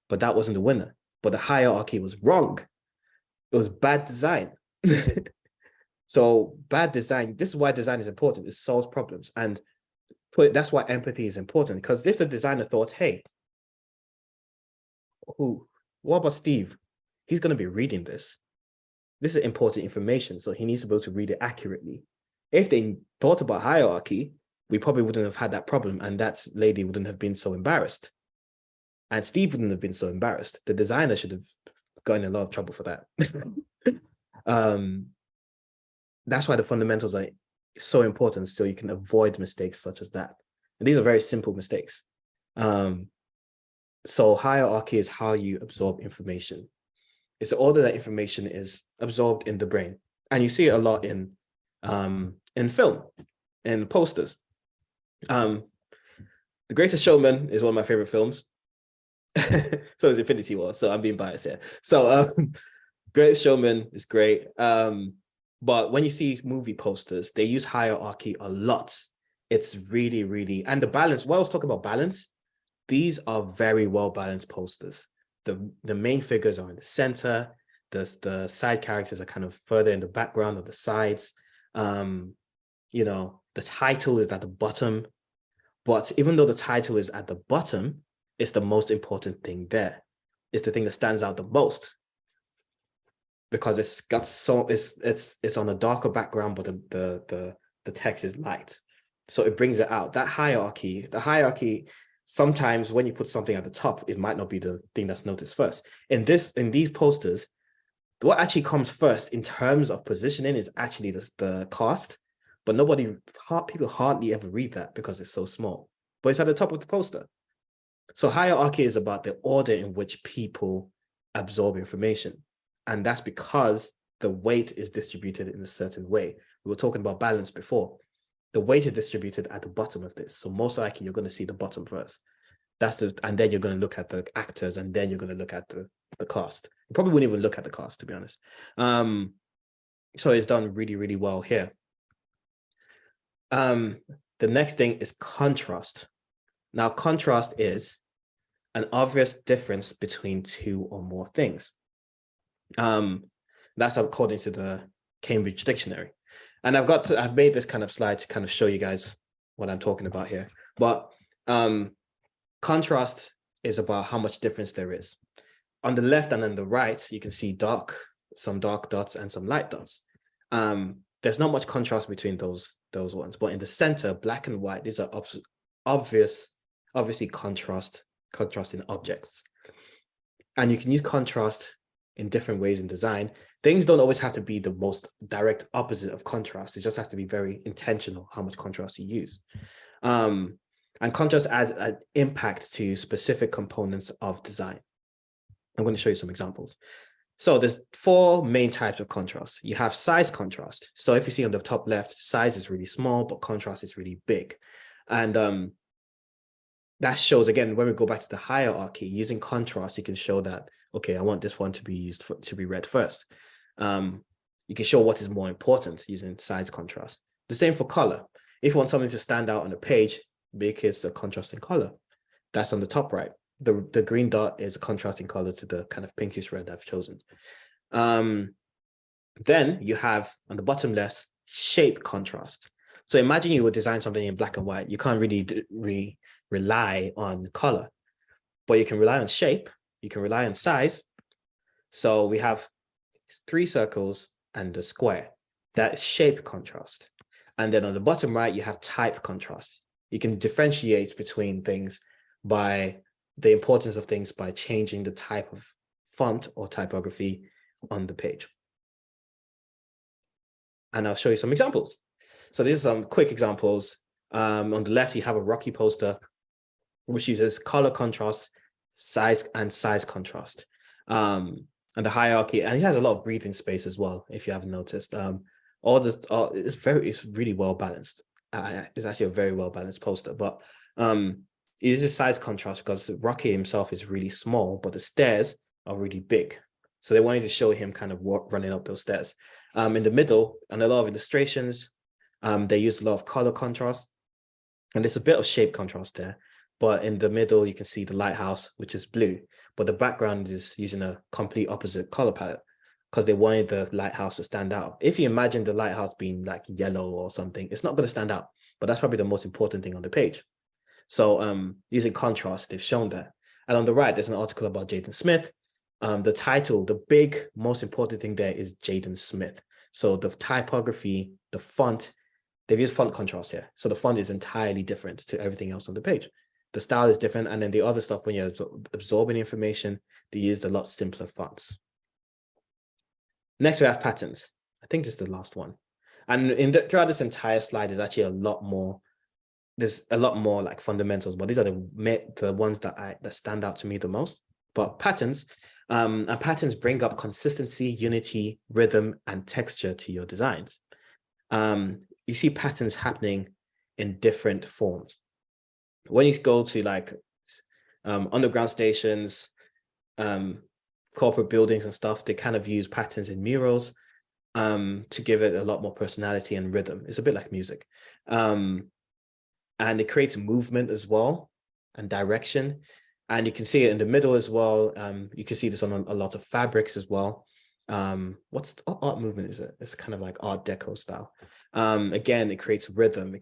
but that wasn't the winner. But the hierarchy was wrong. It was bad design. So bad design, this is why design is important. It solves problems. And that's why empathy is important, because if the designer thought, hey, what about Steve? He's going to be reading this. This is important information, so he needs to be able to read it accurately. If they thought about hierarchy, we probably wouldn't have had that problem, and that lady wouldn't have been so embarrassed. And Steve wouldn't have been so embarrassed. The designer should have gotten in a lot of trouble for that. That's why the fundamentals are so important, so you can avoid mistakes such as that. And these are very simple mistakes. So hierarchy is how you absorb information. It's the order that information is absorbed in the brain. And you see it a lot in film, in posters. The Greatest Showman is one of my favorite films. So is Infinity War, so I'm being biased here. So Greatest Showman is great. But when you see movie posters, they use hierarchy a lot. It's really, really, and the balance, when I was talking about balance, these are very well balanced posters. The main figures are in the center, the side characters are kind of further in the background of the sides. You know, the title is at the bottom, but even though the title is at the bottom, it's the most important thing there. It's the thing that stands out the most, because it's got it's on a darker background, but the text is light, so it brings it out. That hierarchy, the hierarchy, sometimes when you put something at the top, it might not be the thing that's noticed first. In these posters, what actually comes first in terms of positioning is actually the cast, but people hardly ever read that because it's so small, but it's at the top of the poster. So hierarchy is about the order in which people absorb information. And that's because the weight is distributed in a certain way. We were talking about balance before. The weight is distributed at the bottom of this. So most likely you're going to see the bottom first. And then you're going to look at the actors, and then you're going to look at the cast. You probably wouldn't even look at the cast, to be honest. So it's done really, really well here. The next thing is contrast. Now, contrast is an obvious difference between two or more things. That's according to the Cambridge Dictionary. And I've made this kind of slide to kind of show you guys what I'm talking about here. But contrast is about how much difference there is. On the left and on the right, you can see some dark dots and some light dots. There's not much contrast between those ones, but in the center, black and white, these are obviously contrasting objects. And you can use contrast in different ways in design. Things don't always have to be the most direct opposite of contrast. It just has to be very intentional how much contrast you use. And contrast adds an impact to specific components of design. I'm going to show you some examples. So there's 4 main types of contrast. You have size contrast. So if you see on the top left, size is really small, but contrast is really big. And that shows, again, when we go back to the hierarchy, using contrast, you can show that, okay, I want this one to be read first. You can show what is more important using size contrast. The same for color. If you want something to stand out on a page, make it the contrasting color. That's on the top right. The green dot is a contrasting color to the kind of pinkish red I've chosen. Then you have on the bottom left, shape contrast. So imagine you would design something in black and white. You can't really rely on color, but you can rely on shape. You can rely on size. So we have 3 circles and a square. That is shape contrast. And then on the bottom right, you have type contrast. You can differentiate between things by the importance of things by changing the type of font or typography on the page. And I'll show you some examples. So these are some quick examples. On the left, you have a Rocky poster, which uses color contrast, size contrast, and the hierarchy. And it has a lot of breathing space as well, if you haven't noticed. It's really well balanced. It's actually a very well balanced poster, but it uses size contrast because Rocky himself is really small, but the stairs are really big. So they wanted to show him kind of running up those stairs. In the middle, and a lot of illustrations, they use a lot of color contrast, and there's a bit of shape contrast there. But in the middle, you can see the lighthouse, which is blue, but the background is using a complete opposite color palette because they wanted the lighthouse to stand out. If you imagine the lighthouse being like yellow or something, it's not going to stand out, but that's probably the most important thing on the page. So using contrast, they've shown that. And on the right, there's an article about Jaden Smith. The title, the big, most important thing there is Jaden Smith. So the typography, the font, they've used font contrast here. So the font is entirely different to everything else on the page. The style is different. And then the other stuff, when you're absorbing information, they used a lot simpler fonts. Next, we have patterns. I think this is the last one. And throughout this entire slide, there's actually a lot more. There's a lot more like fundamentals, but these are the ones that stand out to me the most. But patterns, and patterns bring up consistency, unity, rhythm, and texture to your designs. You see patterns happening in different forms. When you go to like underground stations, corporate buildings and stuff, they kind of use patterns in murals to give it a lot more personality and rhythm. It's a bit like music. And it creates movement as well and direction. And you can see it in the middle as well. You can see this on a lot of fabrics as well. What art movement is it? It's kind of like Art Deco style. Again, it creates rhythm.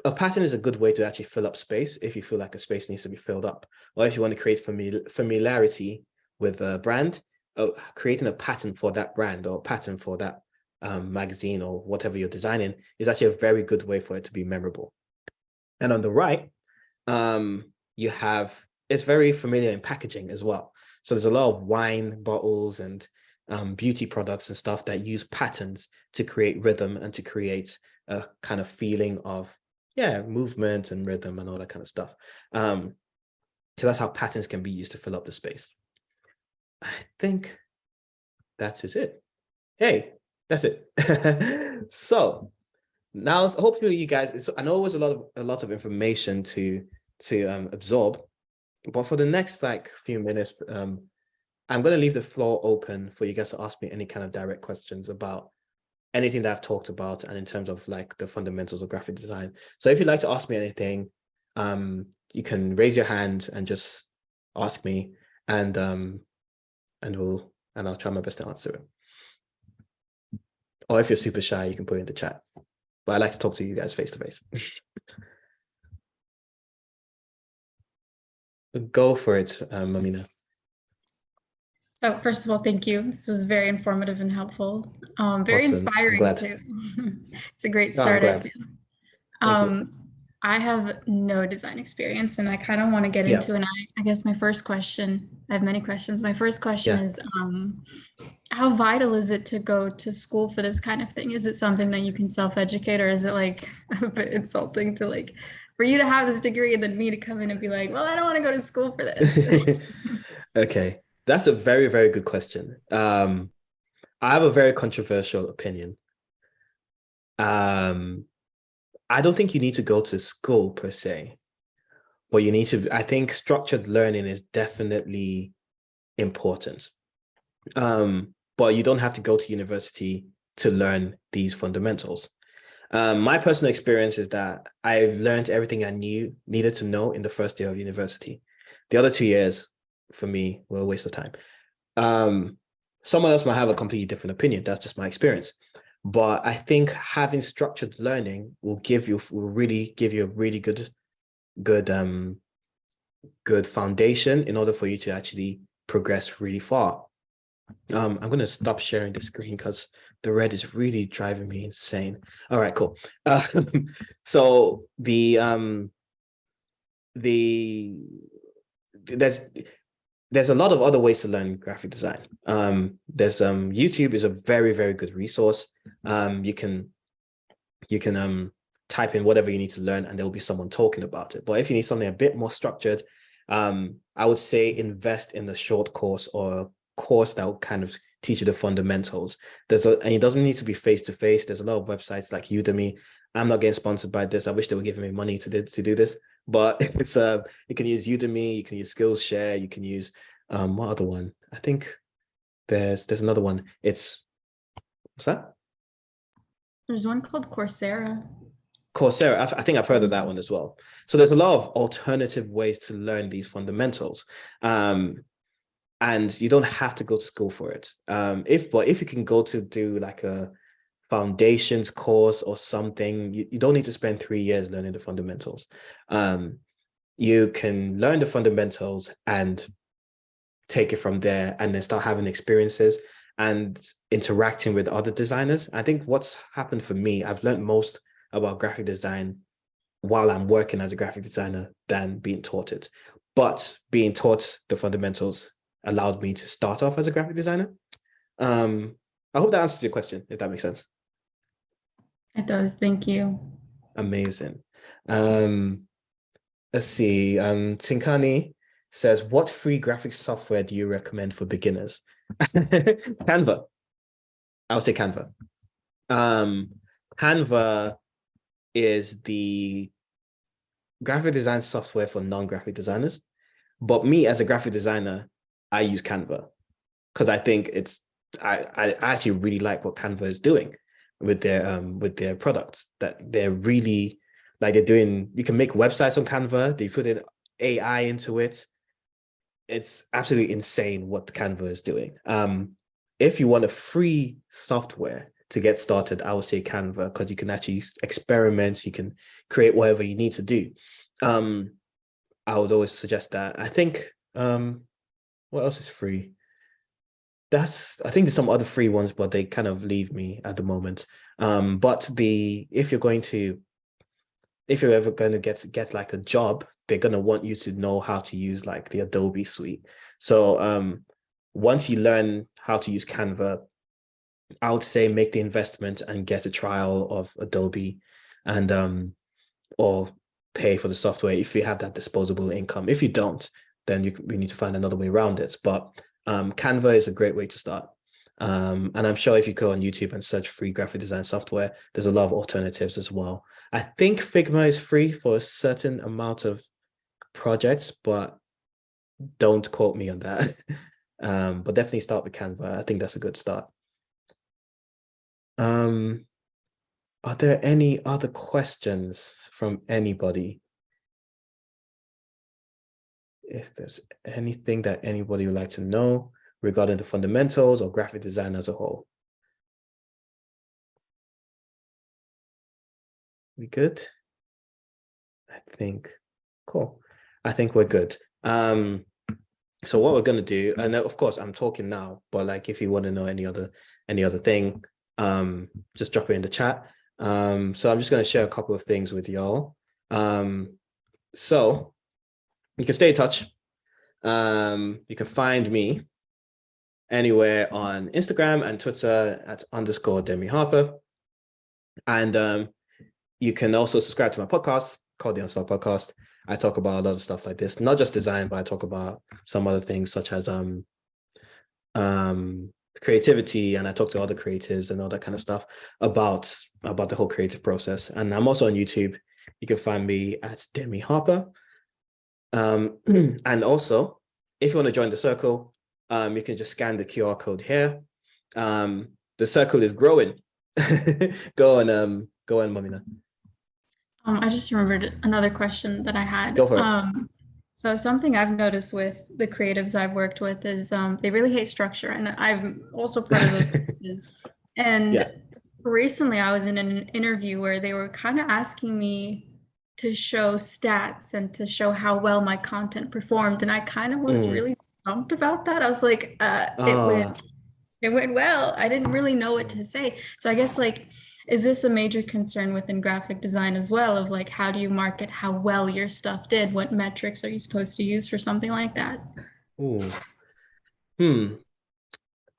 A pattern is a good way to actually fill up space if you feel like a space needs to be filled up. Or if you want to create familiarity with a brand, creating a pattern for that brand or a pattern for that magazine or whatever you're designing is actually a very good way for it to be memorable. And on the right, it's very familiar in packaging as well. So there's a lot of wine bottles and beauty products and stuff that use patterns to create rhythm and to create a kind of feeling of movement and rhythm and all that kind of stuff. So that's how patterns can be used to fill up the space. I think that is it. Hey, that's it. So now hopefully you guys, I know it was a lot of information to absorb, but for the next like few minutes, I'm going to leave the floor open for you guys to ask me any kind of direct questions about anything that I've talked about and in terms of like the fundamentals of graphic design. So if you'd like to ask me anything, you can raise your hand and just ask me, and I'll try my best to answer it. Or if you're super shy, you can put it in the chat. But I like to talk to you guys face to face. Go for it, Amina. So first of all, thank you. This was very informative and helpful. Very Awesome. inspiring Glad. too. It's a great No, I'm start. glad. Thank you. I have no design experience, and I kind of want to get Yeah. into, and I guess my first question, I have many questions. My first question Yeah. is, how vital is it to go to school for this kind of thing? Is it something that you can self-educate, or is it like a bit insulting to like, for you to have this degree and then me to come in and be like, well, I don't want to go to school for this? Okay, that's a very, very good question. I have a very controversial opinion. I don't think you need to go to school per se, but I think structured learning is definitely important. But you don't have to go to university to learn these fundamentals. My personal experience is that I've learned everything I needed to know in the first year of university. The other 2 years for me were a waste of time. Someone else might have a completely different opinion. That's just my experience. But I think having structured learning will really give you a really good foundation in order for you to actually progress really far. I'm going to stop sharing the screen because the red is really driving me insane. All right, cool. So there's a lot of other ways to learn graphic design. There's YouTube is a very, very good resource. You can type in whatever you need to learn and there'll be someone talking about it. But if you need something a bit more structured, I would say invest in the short course or a course that will kind of teach you the fundamentals. And it doesn't need to be face-to-face. There's a lot of websites like Udemy. I'm not getting sponsored by this. I wish they were giving me money to do this, but it's you can use Udemy, you can use Skillshare, you can use what other one? I think there's another one. What's that? There's one called Coursera. Coursera, I think I've heard of that one as well. So there's a lot of alternative ways to learn these fundamentals. And you don't have to go to school for it. If you can go to do like a foundations course or something, you don't need to spend 3 years learning the fundamentals. you can learn the fundamentals and take it from there, and then start having experiences and interacting with other designers. I think what's happened for me, I've learned most about graphic design while I'm working as a graphic designer than being taught it. But being taught the fundamentals allowed me to start off as a graphic designer. I hope that answers your question, if that makes sense. It does. Thank you. Amazing. Let's see. Tinkani says, what free graphic software do you recommend for beginners? Canva. I would say Canva. Canva is the graphic design software for non-graphic designers. But me as a graphic designer, I use Canva because I think I actually really like what Canva is doing with their products, that they're really like, they're doing, you can make websites on Canva, they put in AI into it. It's absolutely insane what Canva is doing. If you want a free software to get started, I would say Canva, because you can actually experiment, you can create whatever you need to do. I would always suggest that. I think, what else is free? I think there's some other free ones, but they kind of leave me at the moment. But if you're ever going to get like a job, they're going to want you to know how to use like the Adobe suite. So once you learn how to use Canva, I would say make the investment and get a trial of Adobe, and or pay for the software if you have that disposable income. If you don't, then we need to find another way around it. But Canva is a great way to start. And I'm sure if you go on YouTube and search free graphic design software, there's a lot of alternatives as well. I think Figma is free for a certain amount of projects, but don't quote me on that. But definitely start with Canva. I think that's a good start. Are there any other questions from anybody? If there's anything that anybody would like to know regarding the fundamentals or graphic design as a whole. We good? I think, cool. I think we're good. So what we're gonna do, and of course I'm talking now, but like if you want to know any other thing, just drop it in the chat. So I'm just gonna share a couple of things with y'all. So you can stay in touch. You can find me anywhere on Instagram and Twitter at _Demi Harper. And you can also subscribe to my podcast called The Unstuck Podcast. I talk about a lot of stuff like this, not just design, but I talk about some other things such as creativity, and I talk to other creatives and all that kind of stuff about the whole creative process. And I'm also on YouTube. You can find me at Demi Harper. And also, if you want to join the circle, you can just scan the QR code here. The circle is growing. Go on, Mamina. I just remembered another question that I had. Go for it. So something I've noticed with the creatives I've worked with is they really hate structure, and I'm also part of those cases. And Yeah. recently I was in an interview where they were kind of asking me to show stats and to show how well my content performed, and I kind of was really stumped about that. I was like, it went well. I didn't really know what to say. So I guess, like, is this a major concern within graphic design as well, of like, how do you market how well your stuff did? What metrics are you supposed to use for something like that?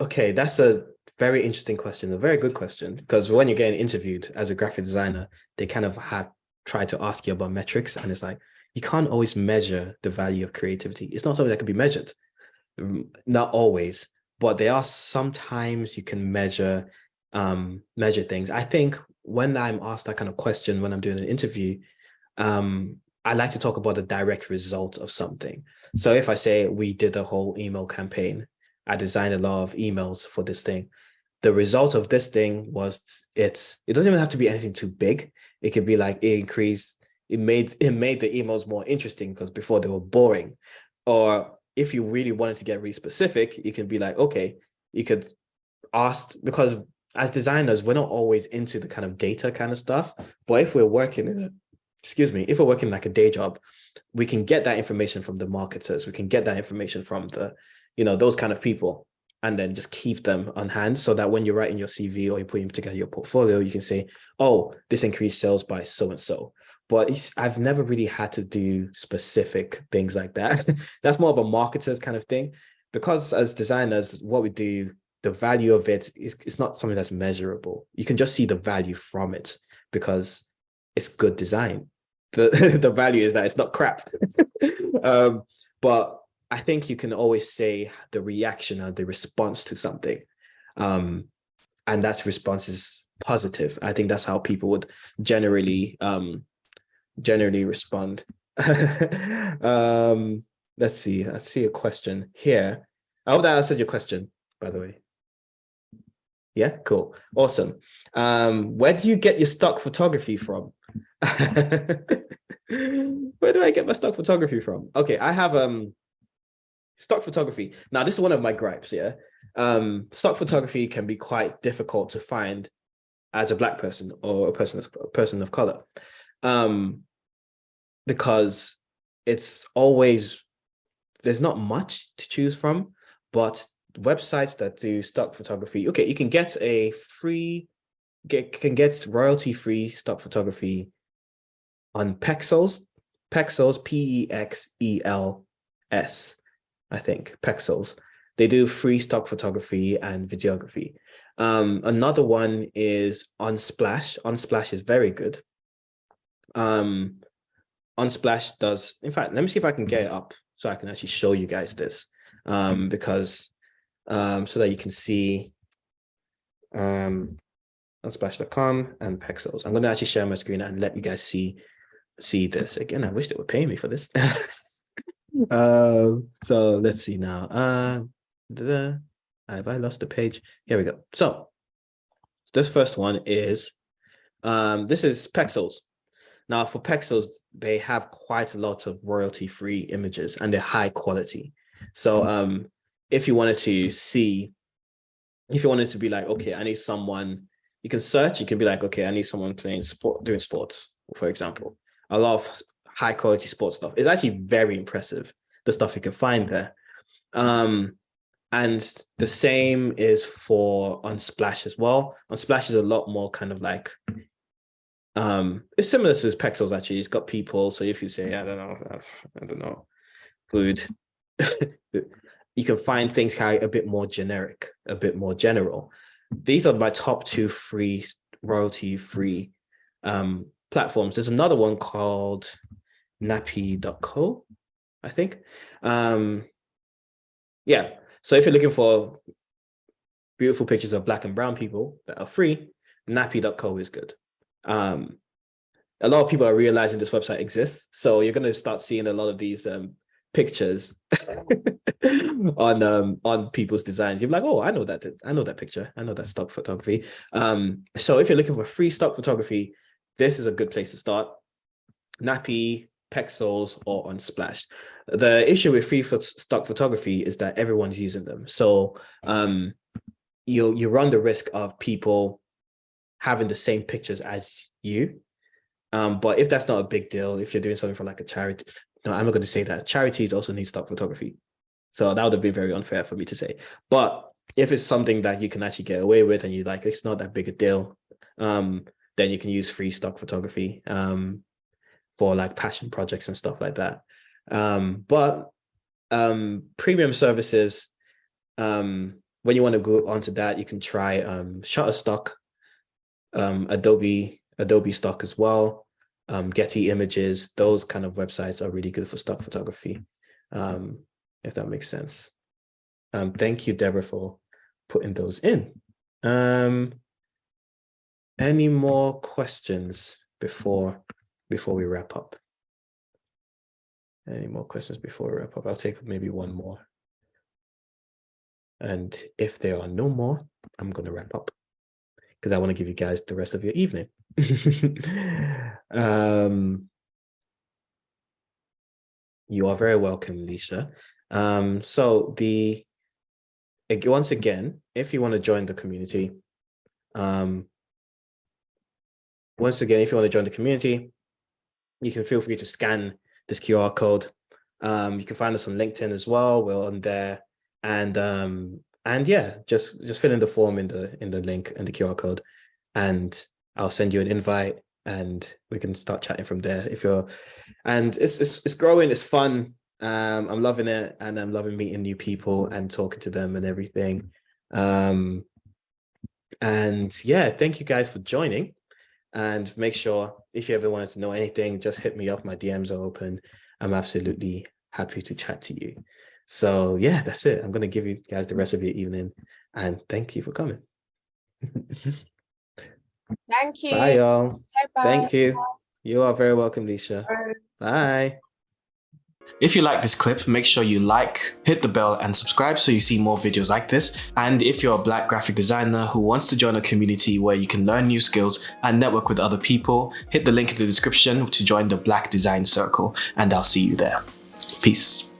Okay, that's a very interesting question, a very good question, because when you're getting interviewed as a graphic designer, they kind of try to ask you about metrics, and it's like, you can't always measure the value of creativity. It's not something that can be measured. Not always, but there are sometimes you can measure things. I think when I'm asked that kind of question, when I'm doing an interview, I like to talk about the direct result of something. So if I say we did a whole email campaign, I designed a lot of emails for this thing. The result of this thing was it doesn't even have to be anything too big. It could be like it made the emails more interesting because before they were boring. Or if you really wanted to get really specific, you can be like, okay, you could ask, because as designers, we're not always into the kind of data kind of stuff. But if we're working excuse me, if we're working like a day job, we can get that information from the marketers. We can get that information from the, those kind of people, and then just keep them on hand so that when you're writing your CV or you're putting together your portfolio, you can say, oh, this increased sales by so-and-so. But I've never really had to do specific things like that. That's more of a marketer's kind of thing. Because as designers, what we do, the value of it is not something that's measurable. You can just see the value from it because it's good design. The value is that it's not crap. But I think you can always say the reaction or the response to something. And that response is positive. I think that's how people would generally respond. Let's see a question here. I hope that answered your question, by the way. Yeah, cool. Awesome. Where do you get your stock photography from? Where do I get my stock photography from? Okay, I have stock photography. Now, this is one of my gripes, yeah. Stock photography can be quite difficult to find as a Black person or a person of color. Because it's always, there's not much to choose from, but websites that do stock photography, okay, you can get royalty-free stock photography on Pexels, Pexels, I think, Pexels. They do free stock photography and videography. Another one is Unsplash. Unsplash is very good. Unsplash does, in fact, let me see if I can get it up so I can actually show you guys this, because so that you can see unsplash.com and Pexels. I'm going to actually share my screen and let you guys see this. Again, I wish they would pay me for this. So let's see now. Have I lost the page? Here we go. So this first one is, this is Pexels. Now for Pexels, they have quite a lot of royalty-free images and they're high quality. So if you wanted to be like, okay, I need someone, you can search, you can be like, okay, I need someone doing sports, for example. A lot of high quality sports stuff. It's actually very impressive, the stuff you can find there. And the same is for Unsplash as well. Unsplash is a lot more kind of like, it's similar to Pexels actually. It's got people. So if you say, I don't know, food, you can find things kind of a bit more generic, a bit more general. These are my top two free, royalty-free platforms. There's another one called nappy.co, I think. Yeah. So if you're looking for beautiful pictures of Black and brown people that are free, nappy.co is good. A lot of people are realizing this website exists, so you're going to start seeing a lot of these pictures on people's designs. You're like, oh, I know that picture, I know that stock photography. So if you're looking for free stock photography, this is a good place to start. Nappy, Pexels, or Unsplash. The issue with free stock photography is that everyone's using them, so you run the risk of people having the same pictures as you. But if that's not a big deal, if you're doing something for like a charity, no, I'm not going to say that. Charities also need stock photography. So that would have been very unfair for me to say. But if it's something that you can actually get away with and you like, it's not that big a deal, then you can use free stock photography for like passion projects and stuff like that. But premium services, when you want to go onto that, you can try Shutterstock, Adobe Stock as well, Getty Images. Those kind of websites are really good for stock photography, if that makes sense. Thank you, Deborah, for putting those in. Any more questions before we wrap up? Any more questions before we wrap up? I'll take maybe one more. And if there are no more, I'm going to wrap up because I want to give you guys the rest of your evening. You are very welcome, Lisha. So once again, if you want to join the community, you can feel free to scan this QR code. You can find us on LinkedIn as well. We're on there, and yeah, just fill in the form in the link and the QR code, and I'll send you an invite, and we can start chatting from there. And it's growing, it's fun. I'm loving it, and I'm loving meeting new people and talking to them and everything. And yeah, thank you guys for joining. And make sure if you ever wanted to know anything, just hit me up. My DMs are open. I'm absolutely happy to chat to you. So yeah, that's it. I'm going to give you guys the rest of your evening, and thank you for coming. Thank you. Bye, y'all. Bye-bye. Thank you. You are very welcome, Lisha. Bye. If you like this clip, make sure you like, hit the bell and subscribe so you see more videos like this. And if you're a Black graphic designer who wants to join a community where you can learn new skills and network with other people, hit the link in the description to join the Black Design Circle, and I'll see you there. Peace.